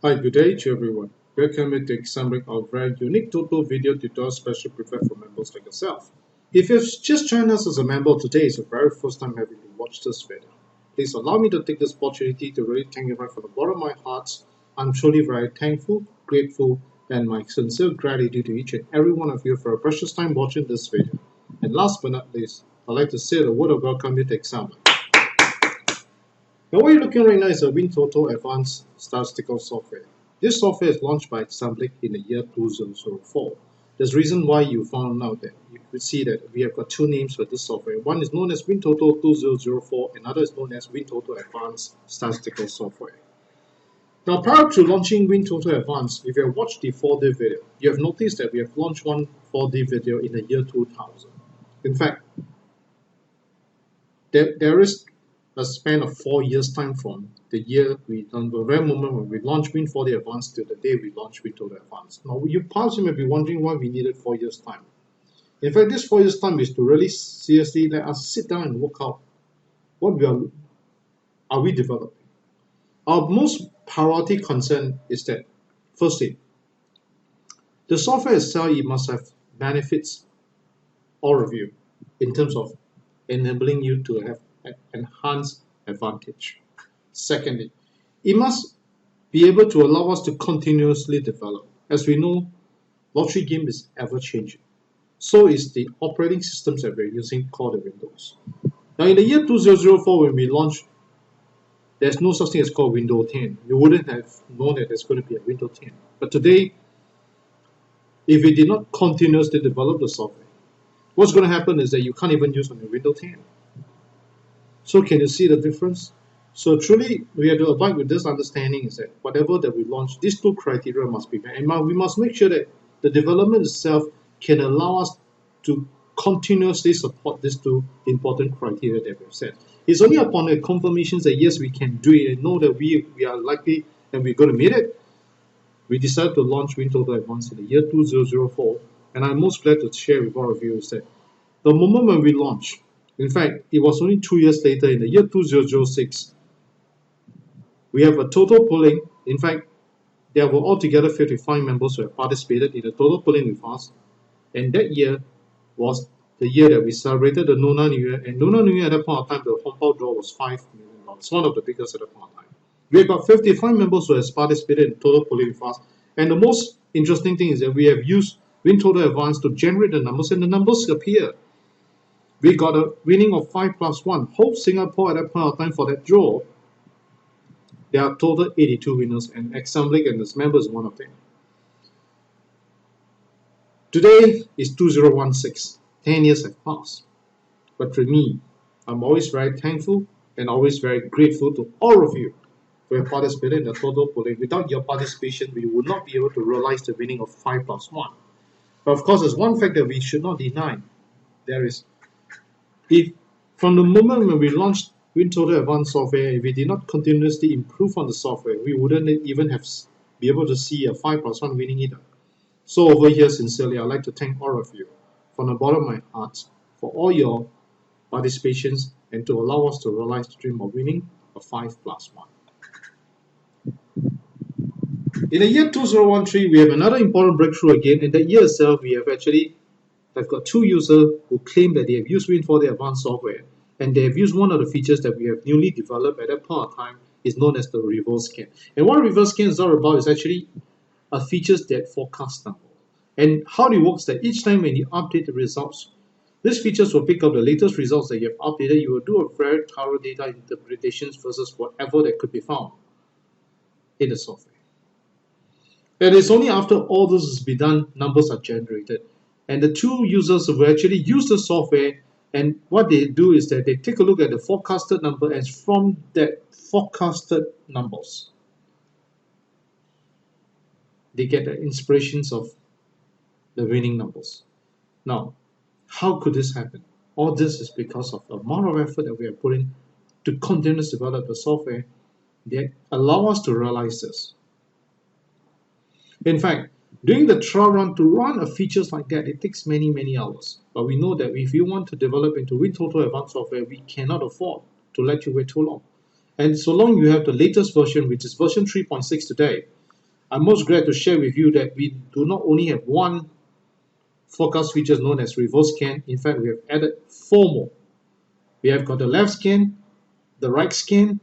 Hi, good day to everyone. Welcome to the assembly of a very unique Toto video tutorial special prepared for members like yourself. If you've just joined us as a member today, it's the very first time having to watch this video. Please allow me to take this opportunity to really thank you right from the bottom of my heart. I'm truly very thankful, grateful, and my sincere gratitude to each and every one of you for a precious time watching this video. And last but not least, I'd like to say a word of welcome to the assembly. Now what you're looking right now is a WinToto Advance Statistical Software. This software is launched by Assembly in the year 2004. There's a reason why you found out that you could see that we have got two names for this software. One is known as WinToto 2004, another is known as WinToto Advance Statistical Software. Now prior to launching WinToto Advance, if you have watched the 4D video, you have noticed that we have launched one 4D video in the year 2000. In fact, there is a span of 4 years time from the year the very moment when we launched Win4D Advanced to the day we launched WinToto Advanced. Now you perhaps may be wondering why we needed 4 years time. In fact, this 4 years time is to really seriously let us sit down and work out what are we developing. Our most priority concern is that, firstly, the software itself, it must have benefits all of you in terms of enabling you to have enhanced advantage. Secondly, it must be able to allow us to continuously develop. As we know, lottery game is ever changing. So is the operating systems that we're using called the Windows. Now in the year 2004 when we launched, there's no such thing as called Windows 10. You wouldn't have known that there's going to be a Windows 10. But today, if we did not continuously develop the software, what's going to happen is that you can't even use on your Windows 10. So can you see the difference? So truly, we have to abide with this understanding is that whatever that we launch, these two criteria must be met. And we must make sure that the development itself can allow us to continuously support these two important criteria that we've set. It's only upon the confirmations that yes, we can do it and know that we are likely and we're going to meet it, we decided to launch WinToto Advance in the year 2004. And I'm most glad to share with all of you is that the moment when we launched, in fact, it was only 2 years later in the year 2006. We have a total polling. In fact, there were altogether 55 members who have participated in the total polling with us. And that year was the year that we celebrated the Lunar New Year. And Lunar New Year at that point of time, the Hong draw was $5 million. One of the biggest at that point of time. We have got 55 members who have participated in total polling with us. And the most interesting thing is that we have used WinToto Advance to generate the numbers, and the numbers appear. We got a winning of 5 plus 1. Whole Singapore at that point of time for that draw, there are total 82 winners, and Assembly and its members one of them. Today is 2016. 10 years have passed. But for me, I'm always very thankful and always very grateful to all of you for your participation in the total polling. Without your participation, we would not be able to realize the winning of 5 plus 1. But of course, there's one fact that we should not deny. There is, if from the moment when we launched WinToto Advanced Software, if we did not continuously improve on the software, we wouldn't even be able to see a 5 plus 1 winning either. So over here, sincerely, I'd like to thank all of you from the bottom of my heart for all your participations and to allow us to realize the dream of winning a 5 plus 1. In the year 2013, we have another important breakthrough again. In that year itself, we have actually got 2 users who claim that they have used Win4D Advanced Software, and they have used one of the features that we have newly developed at that point of time is known as the reverse scan. And what reverse scan is all about is actually a features that forecast number. And how it works that each time when you update the results, these features will pick up the latest results that you have updated. You will do a very thorough data interpretations versus whatever that could be found in the software. And it's only after all this has been done, numbers are generated. And the 2 users will actually use the software, and what they do is that they take a look at the forecasted number, and from that forecasted numbers, they get the inspirations of the winning numbers. Now, how could this happen? All this is because of the amount of effort that we are putting to continuously develop the software that allow us to realize this. In fact, during the trial run, to run a features like that, it takes many hours. But we know that if you want to develop into WinToto Advanced Software, we cannot afford to let you wait too long. And so long you have the latest version, which is version 3.6 today, I'm most glad to share with you that we do not only have one forecast feature known as reverse scan. In fact, we have added 4 more. We have got the left scan, the right scan,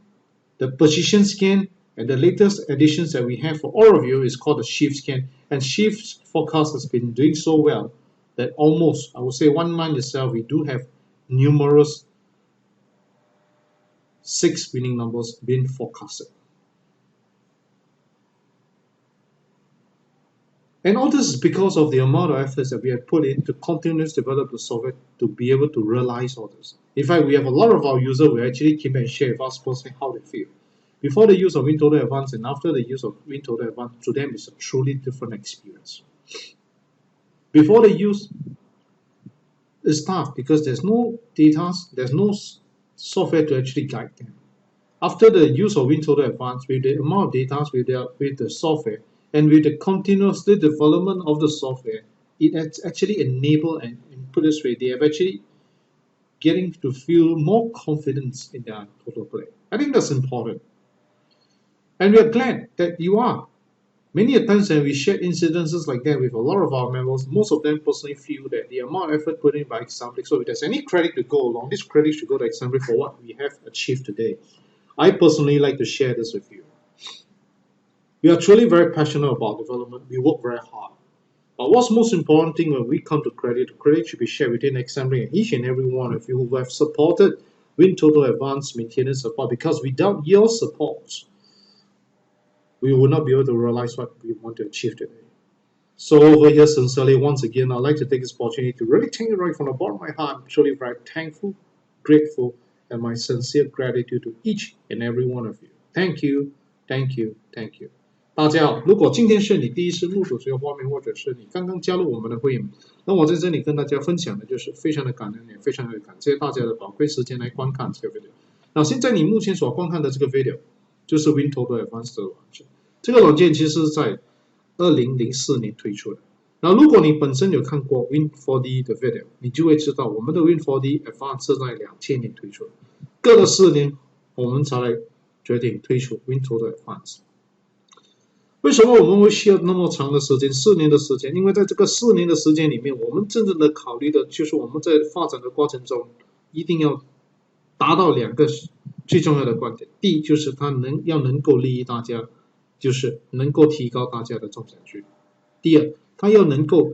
the position scan, and the latest additions that we have for all of you is called the shift scan. And shift forecast has been doing so well that almost, I would say 1 month itself, we do have numerous 6 winning numbers being forecasted. And all this is because of the amount of efforts that we have put in to continuously develop the software to be able to realize all this. In fact, we have a lot of our users who actually came and share with us personally how they feel. Before the use of WinToto Advance and after the use of WinToto Advance, to them it's a truly different experience. Before the use, it's tough because there's no data, there's no software to actually guide them. After the use of WinToto Advance, with the amount of data, with the software, and with the continuous development of the software, it has actually enabled and put this way, they have actually getting to feel more confidence in their Toto play. I think that's important. And we are glad that you are. Many times when we share incidences like that with a lot of our members, most of them personally feel that the amount of effort put in by Example, so if there's any credit to go along, this credit should go to Example for what we have achieved today. I personally like to share this with you. We are truly very passionate about development. We work very hard. But what's most important thing when we come to credit, the credit should be shared within Example and each and every one of you who have supported WinToto Advanced maintenance support, because without your support, we will not be able to realize what we want to achieve today. So over here, sincerely, once again, I'd like to take this opportunity to really thank you right from the bottom of my heart. I'm truly very thankful, grateful, and my sincere gratitude to each and every one of you. Thank you, thank you, thank you. 大家好，如果今天是你第一次入手这个画面，或者是你刚刚加入我们的会员，那我在这里跟大家分享的就是非常的感恩，也非常的感谢大家的宝贵时间来观看这个 video。那现在你目前所观看的这个 video 就是 WinToto Advance 的软件，这个软件其实是在2004年推出的。那如果你本身有看过 Win4D 的 video， 你就会知道我们的 Win4D Advance 是在2000年推出的，隔了4年我们才来决定推出 WinToto Advance。为什么我们会需要那么长的时间，4年的时间？因为在这个4年的时间里面，我们真正的考虑的就是我们在发展的过程中，一定要达到2个最重要的观点。第一，就是它要能够利益大家，就是能够提高大家的中奖率。第二，它要能够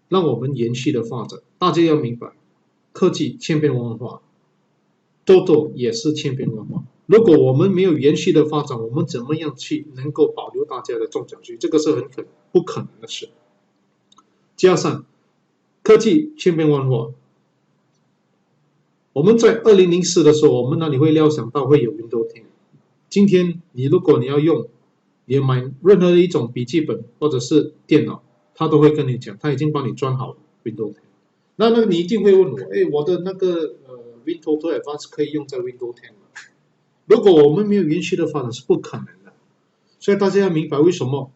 让我们延续的发展。大家要明白，科技千变万化，Toto 也是千变万化。如果我们没有延续的发展，我们怎么样去能够保留大家的中奖率？这个是不可能的事。加上科技千变万化，我们在2004的时候，我们哪里会料想到会有 Windows 10？今天如果你要用，你买任何一种笔记本或者是电脑，他都会跟你讲，他已经帮你装好 Windows 10。那你一定会问我，我的那个WinToto Advance 可以用在 Windows 10吗？如果我们没有延续的发展是不可能的。所以大家要明白为什么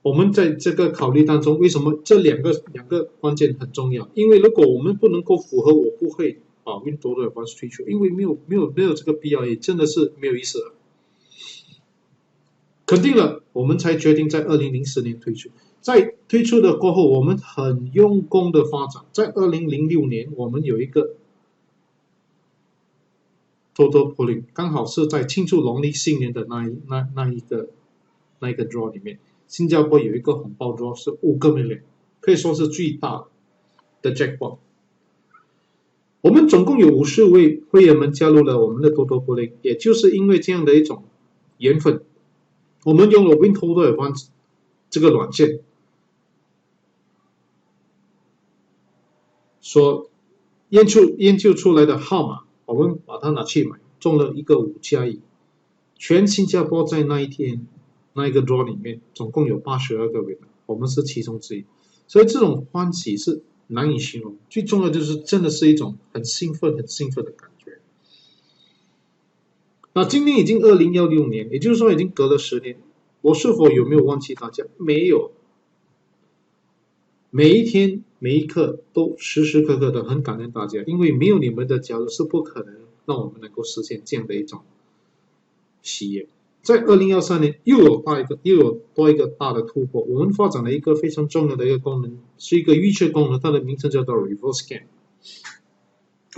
我们在这个考虑当中，为什么这两个关键很重要？因为如果我们不能够符合，我不会把 WinToto Advance 推出，因为没有这个必要，也真的是没有意思了。肯定了，我们才决定在2004年推出。在推出的过后，我们很用功的发展。在2006年，我们有一个 Toto Polling， 刚好是在庆祝农历新年的那一个 draw 里面，新加坡有一个红包 draw 是5个 million， 可以说是最大的 jackpot。我们总共有50位会员们加入了我们的 Toto Polling， 也就是因为这样的一种缘分，我们用了 WinToto Advance 这个软件所研究出来的号码，我们把它拿去买，中了一个5+1，全新加坡在那一天那一个 draw 里面总共有82个 winner， 我们是其中之一，所以这种欢喜是难以形容。最重要就是真的是一种很兴奋的感觉。那今年已经2016年，也就是说已经隔了10年，我是否有没有忘记大家？没有，每一天每一刻都时时刻刻的很感恩大家，因为没有你们的加入是不可能让我们能够实现这样的一种喜悦。在2013年又有多一个大的突破，我们发展了一个非常重要的一个功能，是一个预测功能，它的名称叫做 Reverse Scan。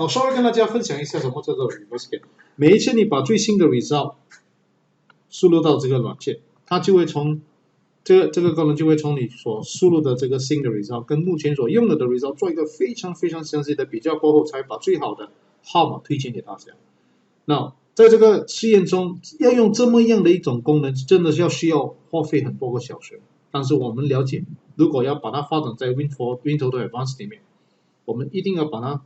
稍微跟大家分享一下什么叫做 Reverse Scan。每一次你把最新的 result 输入到这个软件，它就会从这个功能就会从你所输入的这个新的 result 跟目前所用的 result 做一个非常非常详细的比较过后，才把最好的号码推荐给大家。那在这个试验中，要用这么样的一种功能，真的是需要花费很多个小时。但是我们了解，如果要把它发展在 WinToto Advance 里面，我们一定要把它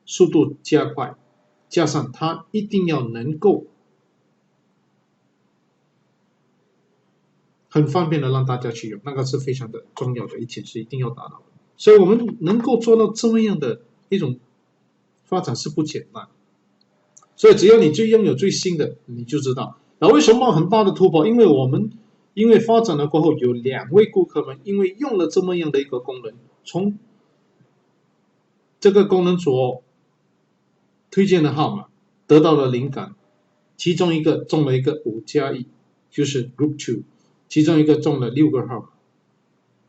速度加快，加上它一定要能够很方便的让大家去用，那个是非常的重要的一件事，一定要达到的。所以我们能够做到这么样的一种发展是不简单。所以只要你拥有最新的，你就知道。那为什么很大的突破？因为发展了过后，有2位顾客们因为用了这么样的一个功能，从这个功能所推荐的号码得到了灵感，其中一个中了一个5+1，就是 Group 2，其中一个中了6个号码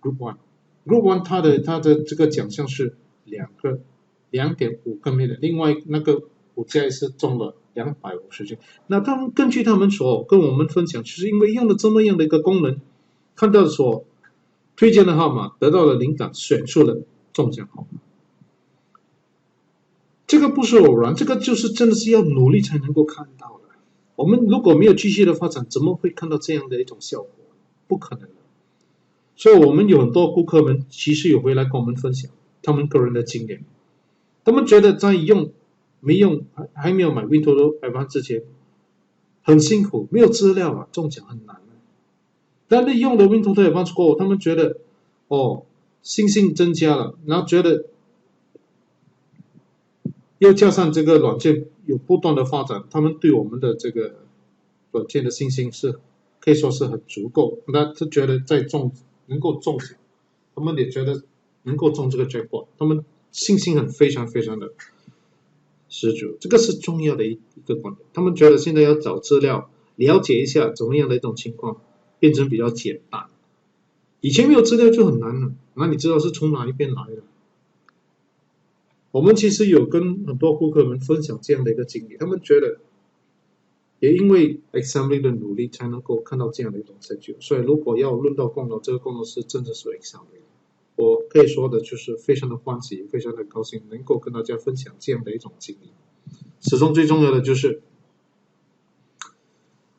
Group 1。Group 1它的这个奖项是2.5个 million， 另外那个5+1是中了250件。那他们根据他们所跟我们分享，就是因为用了这么样的一个功能，看到所推荐的号码得到了灵感，选出了中奖号码。这个不是偶然，这个就是真的是要努力才能够看到的。我们如果没有继续的发展，怎么会看到这样的一种效果？不可能的。所以我们有很多顾客们其实有回来跟我们分享他们个人的经验，他们觉得在还没有买 WinToto Advance 之前很辛苦，没有资料啊，中奖很难。但是用了 WinToto Advance 过后，他们觉得信心增加了，然后觉得又加上这个软件有不断的发展，他们对我们的这个软件的信心是可以说是很足够。那他觉得能够中奖，他们也觉得能够中这个 jackpot， 他们信心非常非常的十足。这个是重要的一个观点。他们觉得现在要找资料，了解一下怎么样的一种情况，变成比较简单。以前没有资料就很难了，那你知道是从哪一边来的？我们其实有跟很多顾客们分享这样的一个经历，他们觉得也因为 Assembly 的努力才能够看到这样的一种成就。所以如果要论到功劳，这个功劳是真的是 Assembly。我可以说的就是非常的欢喜，非常的高兴能够跟大家分享这样的一种经历。始终最重要的就是，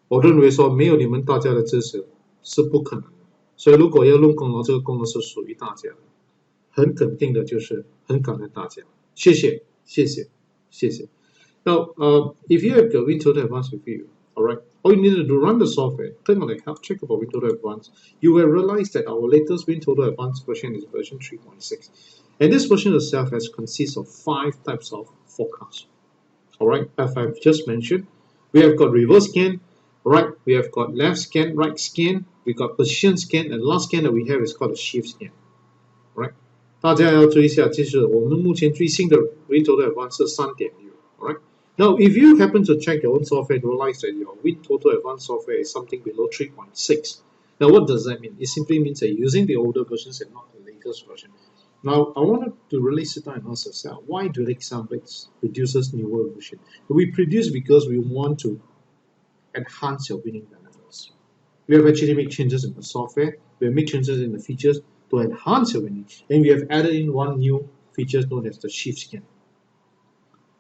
我认为说没有你们大家的支持是不可能的。所以如果要论功劳，这个功劳是属于大家的。很肯定的就是很感恩大家。谢谢，谢谢，谢谢。Now, if you have the WinToto Advance with you, alright, all you need to do run the software, click on the help check about WinToto Advance. You will realize that our latest WinToto Advance version is version 3.6, and this version itself consists of 5 types of forecasts. Alright, as I've just mentioned, we have got reverse scan, alright, we have got left scan, right scan, we got position scan, and last scan that we have is called a shift scan. Alright. 大家要注意一下，就是我们目前最新的 WinToto Advance 是 3.6 alright? Now, if you happen to check your own software and realize that your WinToto Advance software is something below 3.6, now what does that mean? It simply means that you're using the older versions and not the latest version. Now, I wanted to really sit down and ask yourself, why do Example produces newer version? We produce because we want to enhance your winning benefits. We have actually made changes in the software, we have made changes in the features, to enhance your winning, and we have added in one new feature known as the shift scan,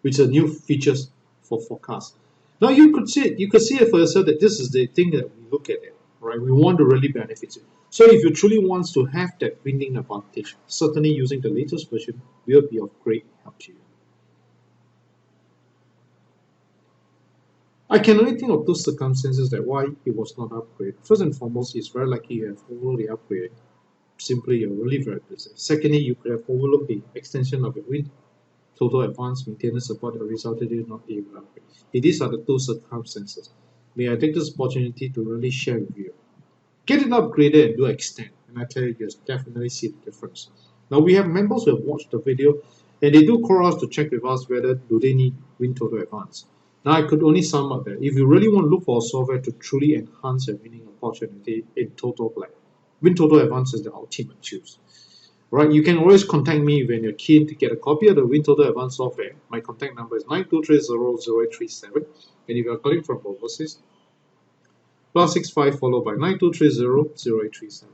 which is a new features for forecast. Now you could see it for yourself that this is the thing that we look at it, right? We want to really benefit you. So if you truly want to have that winning advantage, certainly using the latest version will be of great help to you. I can only think of two circumstances that why it was not upgraded. First and foremost, it's very likely you have already upgraded. Simply you're really very busy. Secondly, you could have overlooked the extension of your WinToto Advanced maintenance support that resulted in not being able to upgrade. These are the two circumstances. May I take this opportunity to really share with you. Get it upgraded and do extend, and I tell you, you'll definitely see the difference. Now we have members who have watched the video, and they do call us to check with us whether do they need WinToto Advanced. Now, I could only sum up that if you really want to look for a software to truly enhance your winning opportunity in Toto Black, WinToto Advance is the ultimate choice. Right, you can always contact me when you're keen to get a copy of the WinToto Advance software. My contact number is 92300837, and if you're calling from overseas, +65 followed by 92300837.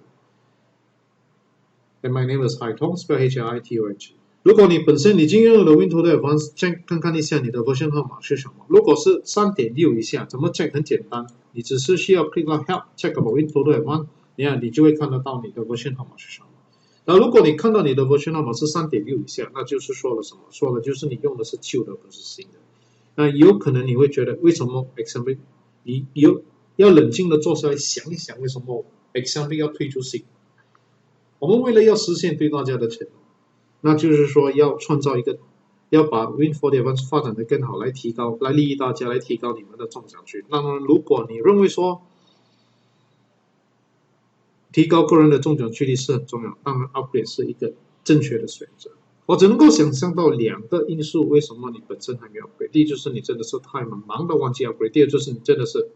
And my name is Hai Tong, spell H-I-T-O-N-G。如果你本身已经拥有了 WinToto Advance， check 看看一下你的 version 号码是什么。如果是 3.6 以下，怎么 check 很简单，你只是需要 click on Help check about WinToto Advance， 你就会看得到你的 version 号码是什么。然后如果你看到你的 version 号码是 3.6 以下，那就是说了什么？说了就是你用的是旧的，不是新的。那有可能你会觉得，为什么 XMB 你要冷静的坐下来想一想，为什么 XMB 要推出新？我们为了要实现对大家的承诺，那就是说要创造一个，要把 Win4 Advance 发展的更好，来提高，来利益大家，来提高你们的中奖率。那么如果你认为说提高个人的中奖几率是很重要，当然 upgrade 是一个正确的选择。我只能够想象到2个因素，为什么你本身还没有 upgrade。第一就是你真的是太忙到忘记 upgrade， 第二就是你真的是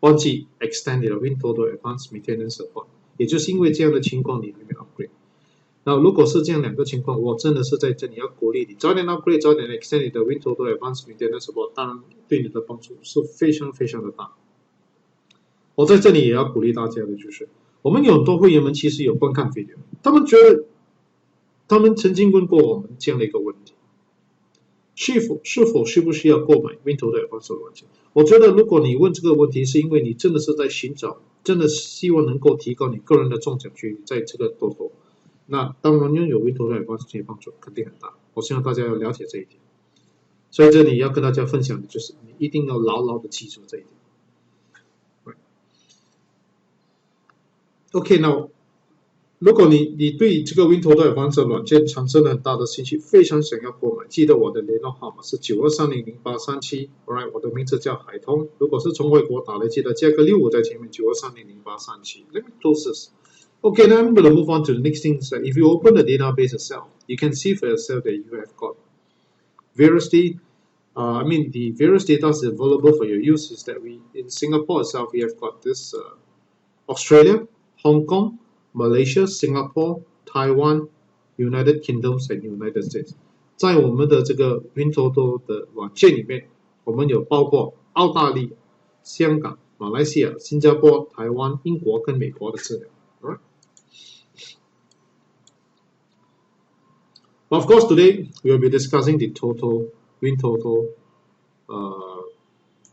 忘记 extend 你的 WinToto Advance Maintenance Support， 也就是因为这样的情况你还没有 upgrade。那如果是这样2个情况，我真的是在这里要鼓励你早点 upgrade， 早点 extend 你的 WinToto Advance Maintenance Support， 当然对你的帮助是非常非常的大。我在这里也要鼓励大家的就是，我们有很多会员们其实有观看 video， 他们觉得他们曾经问过我们这样的一个问题：是否需不需要购买 WinToto Advance 软件？我觉得如果你问这个问题，是因为你真的是在寻找，真的希望能够提高你个人的中奖几率，在这个 Toto， 那当然拥有 WinToto Advance 这些帮助肯定很大。我希望大家要了解这一点。所以这里要跟大家分享的就是，你一定要牢牢的记住这一点。OK， 那如果你对这个 WinToto Advance 软件产生了很大的兴趣，非常想要购买，记得我的联络号码是92300837。Alright， 我的名字叫海通。如果是从外国打来，记得加个65在前面，92300837。Let me close this. Okay, now I'm going to move on to the next thing. So if you open the database itself, you can see for yourself that you have got various the various data available for your use is that in Singapore itself, we have got this Australia, Hong Kong, Malaysia, Singapore, Taiwan, United Kingdoms and United States。 在我们的这个 WinToto 的软件里面，我们有包括澳大利亚、香港、马来西亚、新加坡、台湾、英国跟美国的资料。Alright. Of course, today we will be discussing the WinToto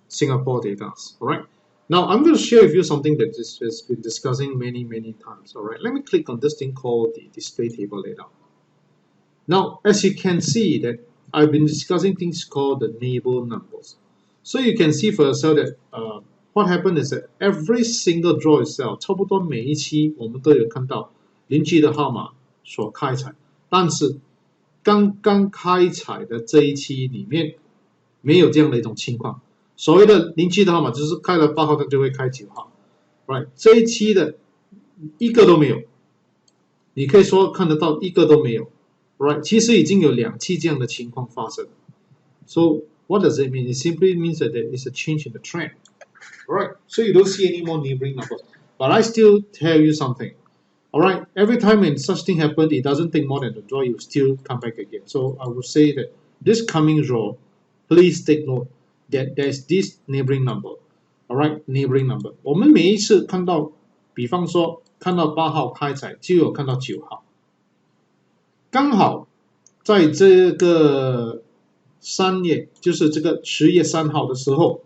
Singapore data. Alright. Now, I'm going to share with you something that has been discussing many times. All right, let me click on this thing called the display table layout. Now, as you can see that I've been discussing things called the neighbor numbers. So you can see for yourself that what happened is that every single draw itself, 差不多每一期我们都有看到邻居的号码所开采，但是刚刚开采的这一期里面没有这样的一种情况。所谓的邻居的号码就是开了8号，它就会开9号 ，right？ 这一期的一个都没有，你可以说看得到一个都没有 ，right？ 其实已经有2期这样的情况发生。So what does it mean? It simply means that there is a change in the trend, right? So you don't see any more neighboring numbers. But I still tell you something, all right? Every time when such thing happens, it doesn't take more than the draw, you still come back again. So I would say that this coming draw, please take note.That there's this neighboring number, alright, neighboring number. 我们每一次看到，比方说看到8号开采，就有看到9号，刚好在这个3月，就是这个10月3号的时候，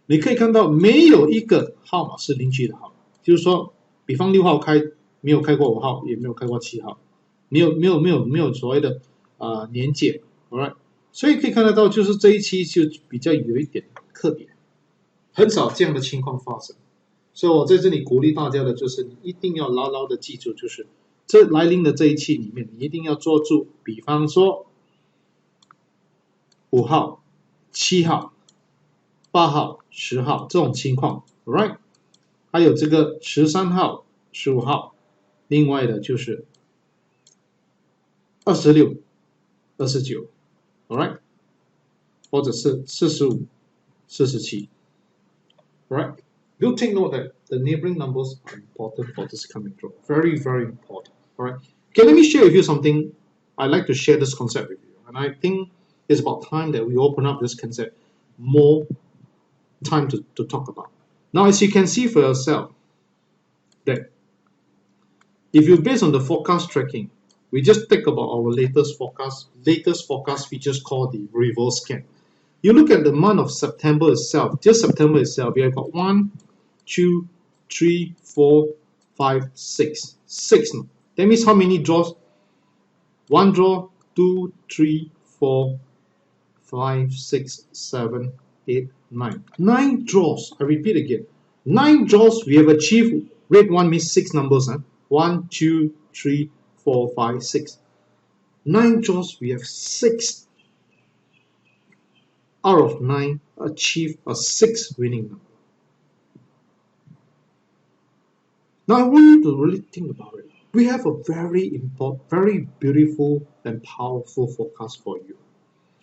你可以看到没有一个号码是邻居的号码，就是说，比方6号开没有开过5号，也没有开过7号，没有所谓的年检 ，alright。所以可以看得到，就是这一期就比较有一点特别，很少这样的情况发生。所以我在这里鼓励大家的就是，你一定要牢牢的记住，就是这来临的这一期里面，你一定要抓住，比方说5号、7号、8号、10号这种情况 ，right？ 还有这个13号、15号，另外的就是26、29。Alright，或者是45、47 right? Do take note that the neighboring numbers are important for this coming draw. Very, very important. All right. Okay, let me share with you something. I like to share this concept with you, and I think it's about time that we open up this concept more time to talk about. Now, as you can see for yourself, that if you base on the forecast tracking, we just think about our latest forecast features called the reverse scan. You look at the month of September itself, just September itself, we have got 1, 2, 3, 4, 5, 6. 6 now. That means how many draws? 1 draw, 2, 3, 4, 5, 6, 7, 8, 9. 9 draws. I repeat again. 9 draws we have achieved. Red 1 means 6 numbers. 1, 2, 3, 4, 5, 6. 9 draws we have 6 out of 9 achieve a 6 winning number. Now I want you to really think about it. We have a very important, very beautiful and powerful forecast for you.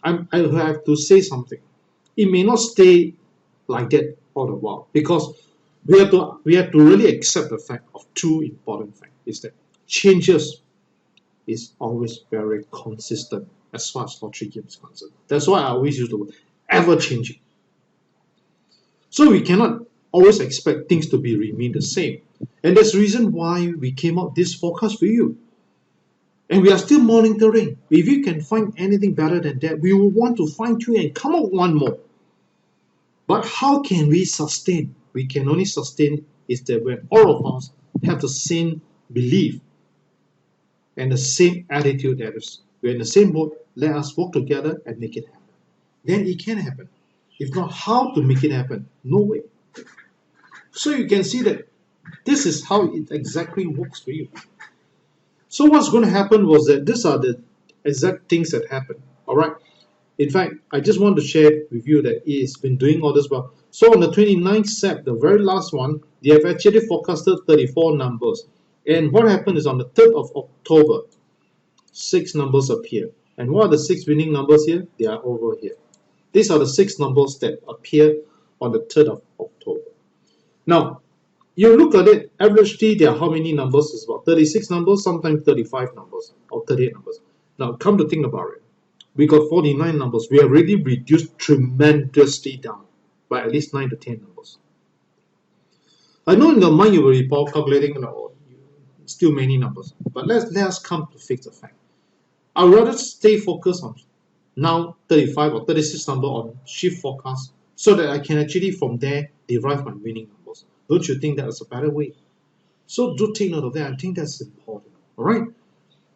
I have to say something. It may not stay like that all the while, because we have to really accept the fact of two important facts. Is that changes is always very consistent as far as lottery game is concerned. That's why I always use the word ever changing. So we cannot always expect things to be remain the same. And that's the reason why we came out this forecast for you. And we are still monitoring. If you can find anything better than that, we will want to fine tune and come up one more. But how can we sustain? We can only sustain is that when all of us have the same belief and the same attitude that is, we're in the same boat, let us work together and make it happen. Then it can happen. If not, how to make it happen? No way. So you can see that this is how it exactly works for you. So what's going to happen was that these are the exact things that happen. All right. In fact, I just want to share with you that it's been doing all this well. So on the 29th Sep, the very last one, they have actually forecasted 34 numbers. And what happened is on the 3rd of October, 6 numbers appear. And what are the 6 winning numbers here? They are over here. These are the 6 numbers that appear on the 3rd of October. Now, you look at it, averagely, there are how many numbers? It's about 36 numbers, sometimes 35 numbers, or 38 numbers. Now, come to think about it. We got 49 numbers. We have really reduced tremendously down by at least 9 to 10 numbers. I know in your mind you will be calculating, still many numbers. But let us come to fix the fact. I'd rather stay focused on now 35 or 36 number on shift forecast so that I can actually from there derive my winning numbers. Don't you think that is a better way? So do take note of that. I think that's important. Alright?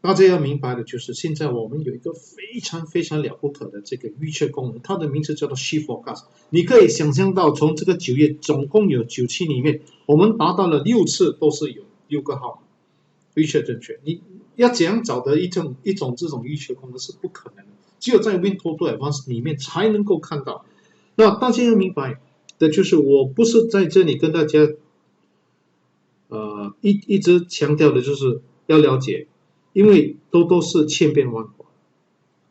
大家要明白的就是，现在我们有一个非常非常了不可的这个预测功能，它的名字叫做 Shift Forecast。你可以想象到，从这个9月总共有9期里面，我们达到了6次都是有6个号码预测正确。你要怎样找的一种这种预测功能是不可能的，只有在 WinToto Advance 里面才能够看到。那大家要明白的就是，我不是在这里跟大家一直强调的就是要了解。因为都是千变万化，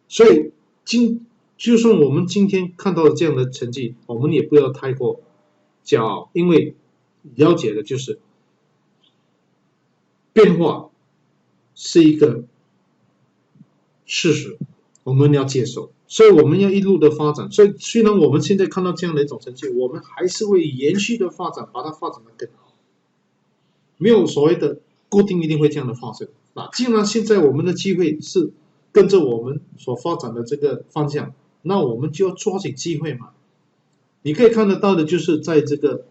所以就算我们今天看到了这样的成绩，我们也不要太过骄傲，因为了解的就是变化是一个事实，我们要接受，所以我们要一路的发展。所以虽然我们现在看到这样的一种成绩，我们还是会延续的发展，把它发展得更好，没有所谓的固定一定会这样的发生。那既然现在我们的机会是跟着我们所发展的这个方向，那我们就要抓紧机会嘛。你可以看得到的就是在这个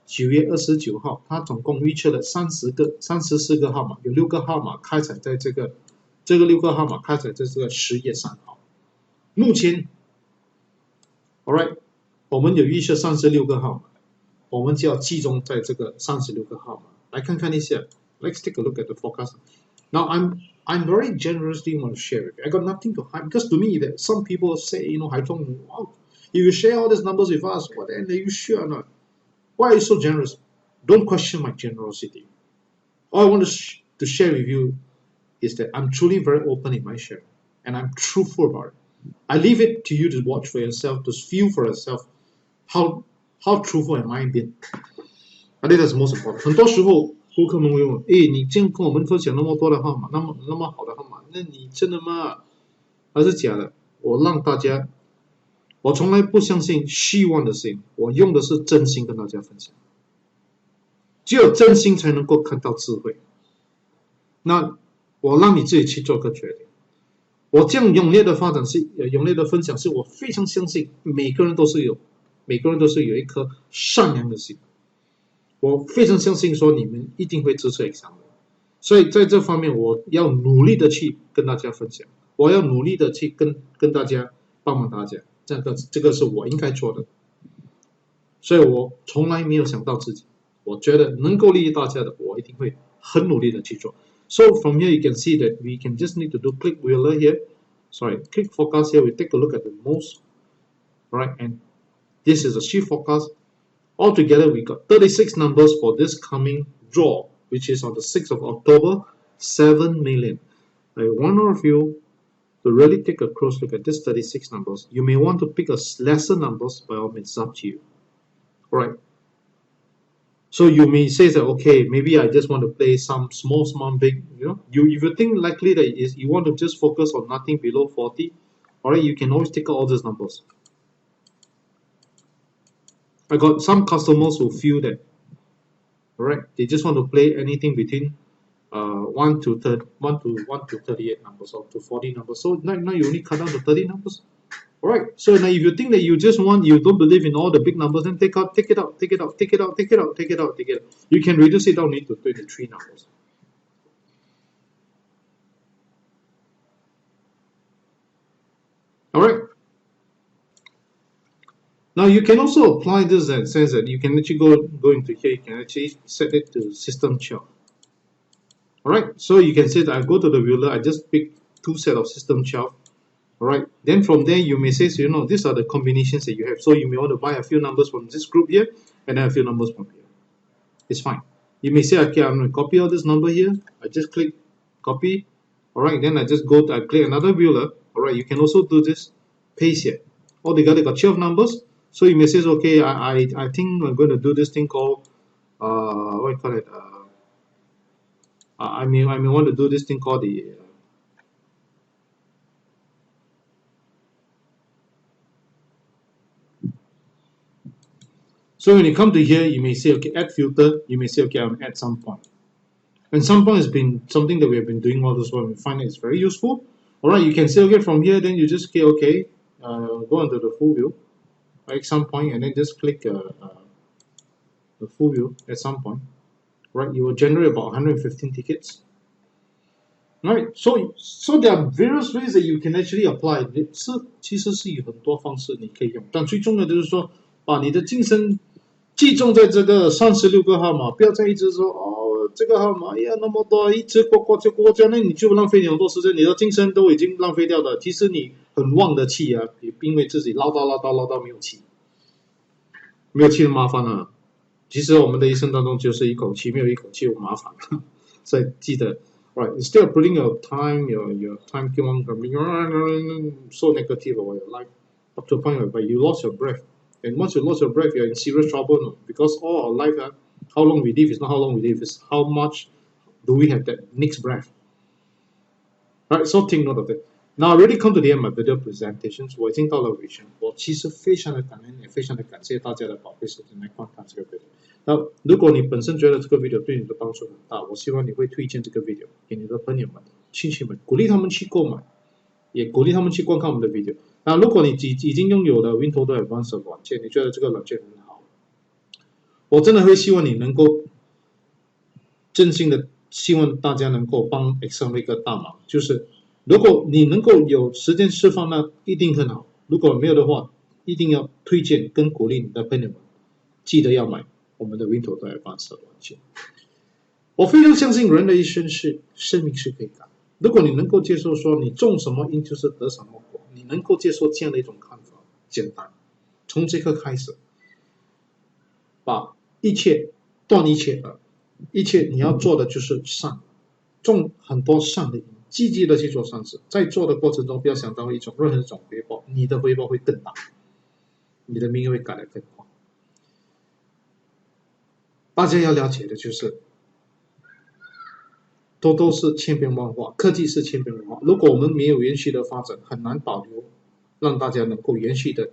9月29号，它总共预测了34个号码，有6个号码开采在这个6个号码开采在这个10月3号。目前 ，alright， 我们有预测36个号码，我们就要集中在这个36个号码来看看一下。Let's take a look at the forecast. Now, I'm very generously want to share with you. I got nothing to hide because to me, that some people say, Hai Tong, wow, if you share all these numbers with us, what then are you sure or not? Why are you so generous? Don't question my generosity. All I want to share with you is that I'm truly very open in my sharing, and I'm truthful about it. I leave it to you to watch for yourself, to feel for yourself how truthful am I being. I think that's most important. 很多时候顾客们会问：“诶，你这样跟我们分享那么多的号码，那么好的号码，那你真的吗？还是假的？”我让大家，我从来不相信虚妄的心，我用的是真心跟大家分享。只有真心才能够看到智慧。那我让你自己去做个决定。我这样勇烈的发展是勇烈的分享，是我非常相信每个人都是有一颗善良的心。我非常相信说你们一定会支持 exam 的，所以在这方面我要努力的去跟大家分享，我要努力的去跟大家帮忙大家，这个是我应该做的，所以我从来没有想到自己，我觉得能够利益大家的，我一定会很努力的去做。So from here you can see that we can just need to do click wheeler here, click forecast here. We take a look at the most, right? And this is a shift forecast. Altogether, we got 36 numbers for this coming draw, which is on the 6th of October, 7 million. I want all of you to really take a close look at this 36 numbers. You may want to pick a lesser numbers, by all means, it's up to you. All right. So you may say that, okay, maybe I just want to play some small, big, if you think likely that you want to just focus on nothing below 40, all right, you can always take out all these numbers. I got some customers who feel that, all right, they just want to play anything between 1 to 38 numbers or to 40 numbers. So now you only cut down to 30 numbers. All right. So now if you think that you don't believe in all the big numbers, then take it out. You can reduce it down to 23 numbers. All right. Now you can also apply this in the sense that you can actually go into here. You can actually set it to system chart. All right. So you can say that I go to the viewer. I just pick 2 sets of system chart. All right. Then from there you may say, so, these are the combinations that you have. So you may want to buy a few numbers from this group here and then a few numbers from here. It's fine. You may say, okay, I'm going to copy all this number here. I just click copy. All right. Then I just I click another viewer. All right. You can also do this paste here. Altogether got 12 numbers. So you may say, okay, I think I'm going to do this thing called what do you call it? I may want to do this thing called the so when you come to here, you may say, okay, add filter. You may say, okay, I'm add some point. And some point has been something that we have been doing all this while. We find it's very useful. All right, you can say, okay, from here, then you just say, okay, go into the full view, right, some point, and then just click the full view at some point. Right, you will generate about 115 tickets. Right, so there are various ways that you can actually apply. 其实是有很多方式你可以用，但最重要的就是说，把你的精神集中在这个36个号码，不要再一直说这个号码那么多，一直过这样，那你就浪费你很多时间，你的精神都已经浪费掉了。其实你很旺的气啊，因为自己唠叨没有气，没有气的麻烦啊。其实我们的一生当中就是一口气，没有一口气有麻烦，所以记得。Right, instead of putting your time keep on being so negative about your life, up to a point where you lost your breath. And once you lost your breath, you're in serious trouble because all our life, how long we live is not how long we live, it's how much do we have that next breath. Right, so take note of it. Now I already come to the end of my video presentations. 我已经到了尾声，我其实非常的感恩，也非常的感谢大家的宝贵时间来观看这个 video。那如果你本身觉得这个 video 对你的帮助很大，我希望你会推荐这个 video 给你的朋友们、亲戚们，鼓励他们去购买，也鼓励他们去观看我们的 video。那如果你已经拥有了 WinToto Advance 软件，你觉得这个软件很好，我真的会希望你能够真心的希望大家能够帮 Excel 一个大忙，就是如果你能够有时间释放，那一定很好。如果没有的话，一定要推荐跟鼓励你的朋友们，记得要买我们的 WinToto Advance 软件。我非常相信人的一生生命是可以改。如果你能够接受说你种什么因就是得什么果，你能够接受这样的一种看法，简单，从这刻开始，把一切断一切你要做的就是善，种很多善的因。积极的去做善事，在做的过程中不要想到任何一种回报，你的回报会更大，你的命运会改得更快。大家要了解的就是Toto是千变万化，科技是千变万化。如果我们没有延续的发展，很难保留让大家能够延续的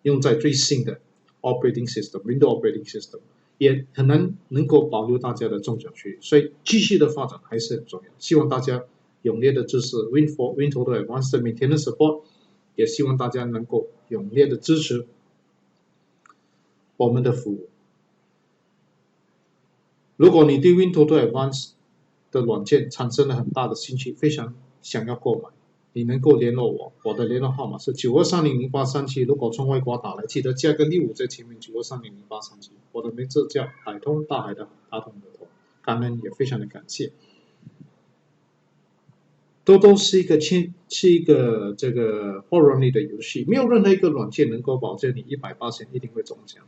用在最新的 operating system、Windows operating system， 也很难能够保留大家的中奖区。所以继续的发展还是很重要。希望大家踊跃的支持 WinToto Advance Maintenance Support， 也希望大家能够踊跃的支持我们的服务。如果你对 WinToto Advance 的软件产生了很大的兴趣，非常想要购买，你能够联络我，我的联络号码是92300837。如果从外国打来，记得加个65在前面，92300837。我的名字叫海通，大海的大同的同，感恩也非常的感谢。Toto是一个这个 horror 的游戏，没有任何一个软件能够保证你100%一定会中奖，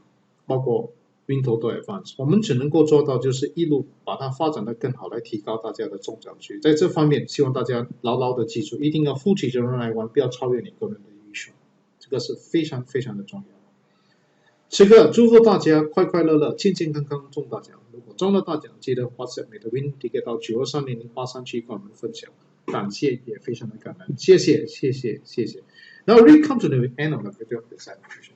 包括WinToto Advance， 我们只能够做到就是一路把它发展得更好，来提高大家的中奖率。在这方面，希望大家牢牢的记住，一定要负起责任来玩，不要超越你个人的预算，这个是非常非常的重要。此刻祝福大家快快乐乐、健健康康中大奖。如果中了大奖，记得 WhatsApp 你的 Win Ticket 到92300837跟我们分享，感谢也非常的感恩，谢谢谢谢谢谢。Now we come to the end of the video presentation.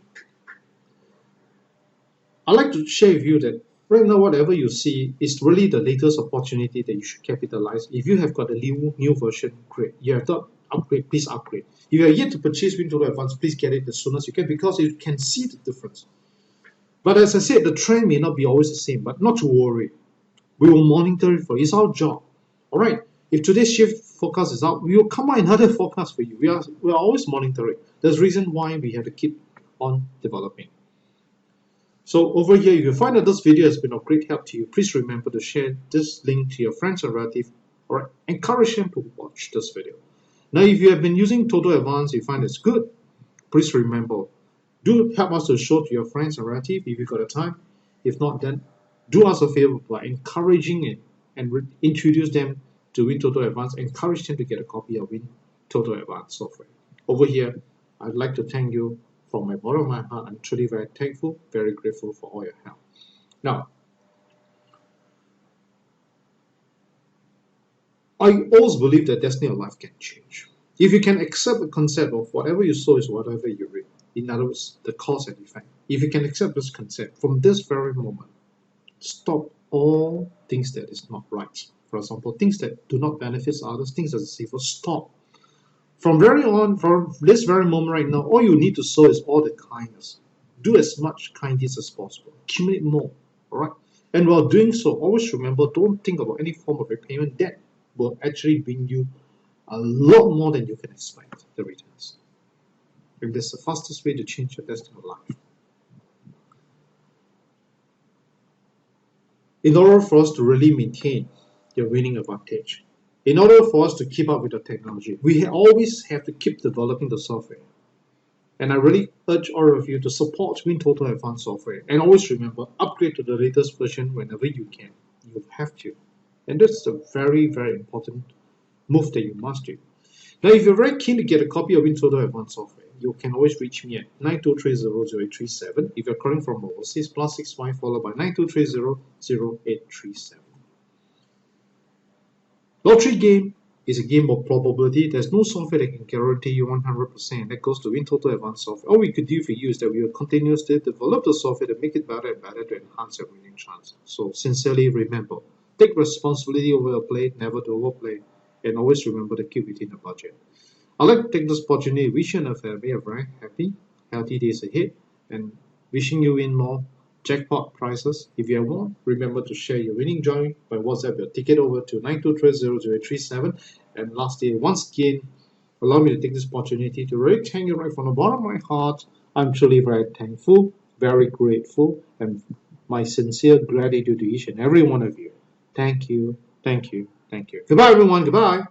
I'd like to share with you that right now whatever you see is really the latest opportunity that you should capitalize. If you have got a new version, great. You have not upgrade, please upgrade. If you are yet to purchase WinToto Advance, please get it as soon as you can because you can see the difference. But as I said, the trend may not be always the same, but not to worry. We will monitor it for you. It's our job. Alright, if today's shift forecast is out, we will come out another forecast for you. We are always monitoring. There's a reason why we have to keep on developing. So over here, if you find that this video has been of great help to you, please remember to share this link to your friends and relatives, or encourage them to watch this video. Now, if you have been using Toto Advance, you find it's good, please remember, do help us to show to your friends and relatives if you've got the time. If not, then do us a favor by encouraging it and introduce them to WinToto Advance. Encourage them to get a copy of WinToto Advance software. Over here, I'd like to thank you from my bottom of my heart. I'm truly very thankful, very grateful for all your help. Now, I always believe that destiny of life can change. If you can accept the concept of whatever you sow is whatever you reap, in other words, the cause and effect. If you can accept this concept, from this very moment, stop all things that is not right. For example, things that do not benefit others, things that is evil, stop. From this very moment right now, all you need to sow is all the kindness. Do as much kindness as possible. Accumulate more. Alright? And while doing so, always remember, don't think about any form of repayment. That will actually bring you a lot more than you can expect, the returns. And that's the fastest way to change your destiny of life. In order for us to really maintain your winning advantage, in order for us to keep up with the technology, we always have to keep developing the software. And I really urge all of you to support WinToto Advance software. And always remember, upgrade to the latest version whenever you can. You have to. And that's a very, very important move that you must do. Now, if you're very keen to get a copy of WinToto Advance software, you can always reach me at 92300837. If you're calling from overseas, +65 followed by 92300837. Lottery game is a game of probability. There's no software that can guarantee you 100%. That goes to WinToto Advance software. All we could do for you is that we will continuously develop the software to make it better and better to enhance your winning chance. So sincerely remember, take responsibility over your play, never to overplay, and always remember to keep within the budget. I'd like to take this opportunity to wish you and your family a very happy, healthy days ahead, and wishing you win more jackpot prizes. If you have won, remember to share your winning joy by WhatsApp your ticket over to 92300837. And lastly, once again, allow me to take this opportunity to really thank you right from the bottom of my heart. I'm truly very thankful, very grateful, and my sincere gratitude to each and every one of you. Thank you, thank you, thank you. Goodbye, everyone. Goodbye.